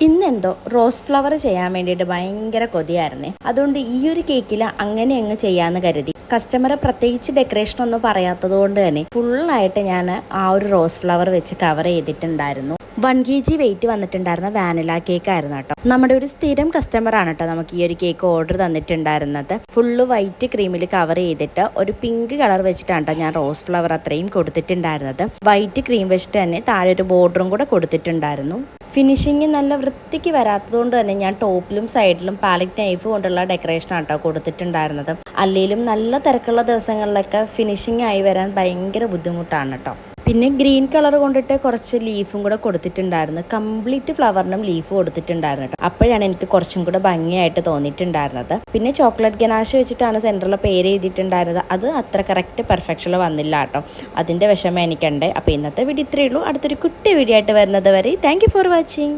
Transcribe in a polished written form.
ഇന്നെന്തോ rose flower ചെയ്യാൻ വേണ്ടിയിട്ട് ഭയങ്കര കൊതിയായിരുന്നേ. അതുകൊണ്ട് ഈ ഒരു കേക്കിൽ അങ്ങനെ അങ്ങ് ചെയ്യാമെന്ന് കരുതി. കസ്റ്റമറെ പ്രത്യേകിച്ച് ഡെക്കറേഷൻ ഒന്നും പറയാത്തത് കൊണ്ട് തന്നെ ഫുള്ളായിട്ട് ഞാൻ ആ ഒരു റോസ് ഫ്ലവർ വെച്ച് കവർ ചെയ്തിട്ടുണ്ടായിരുന്നു. 1 kg വെയിറ്റ് വന്നിട്ടുണ്ടായിരുന്ന വാനില കേക്ക് ആയിരുന്നു കേട്ടോ. നമ്മുടെ ഒരു സ്ഥിരം കസ്റ്റമറാണ് കേട്ടോ നമുക്ക് ഈ ഒരു കേക്ക് ഓർഡർ തന്നിട്ടുണ്ടായിരുന്നത്. ഫുള്ള് വൈറ്റ് ക്രീമിൽ കവർ ചെയ്തിട്ട് ഒരു പിങ്ക് കളർ വെച്ചിട്ടാണ് കേട്ടോ ഞാൻ റോസ് ഫ്ലവർ അത്രയും കൊടുത്തിട്ടുണ്ടായിരുന്നത്. വൈറ്റ് ക്രീം വെച്ചിട്ട് തന്നെ താഴെ ഒരു ബോർഡറും കൂടെ കൊടുത്തിട്ടുണ്ടായിരുന്നു. ഫിനിഷിങ് നല്ല വൃത്തിക്ക് വരാത്തതുകൊണ്ട് തന്നെ ഞാൻ ടോപ്പിലും സൈഡിലും പാലറ്റ് നൈഫ് കൊണ്ടുള്ള ഡെക്കറേഷനാണ് കേട്ടോ കൊടുത്തിട്ടുണ്ടായിരുന്നത്. അല്ലെങ്കിലും നല്ല തിരക്കുള്ള ദിവസങ്ങളിലൊക്കെ ഫിനിഷിങ് ആയി വരാൻ ഭയങ്കര ബുദ്ധിമുട്ടാണ് കേട്ടോ. പിന്നെ ഗ്രീൻ കളർ കൊണ്ടിട്ട് കുറച്ച് ലീഫും കൂടെ കൊടുത്തിട്ടുണ്ടായിരുന്നു. കംപ്ലീറ്റ് ഫ്ലവറിനും ലീഫ് കൊടുത്തിട്ടുണ്ടായിരുന്നു കേട്ടോ. അപ്പോഴാണ് എനിക്ക് കുറച്ചും കൂടെ ഭംഗിയായിട്ട് തോന്നിയിട്ടുണ്ടായിരുന്നത്. പിന്നെ ചോക്ലേറ്റ് ഗനാഷ് വെച്ചിട്ടാണ് സെൻറ്ററിൽ പേര് എഴുതിയിട്ടുണ്ടായിരുന്നത്. അത് അത്ര കറക്റ്റ് പെർഫെക്ഷനിൽ വന്നില്ല കേട്ടോ. അതിൻ്റെ വിഷമം എനിക്കുണ്ട്. അപ്പോൾ ഇന്നത്തെ വീഡിയോ ഇത്രയേ ഉള്ളൂ. അടുത്തൊരു കുട്ടി വീഡിയോ ആയിട്ട് വരുന്നത് വരെ താങ്ക് യു ഫോർ വാച്ചിങ്.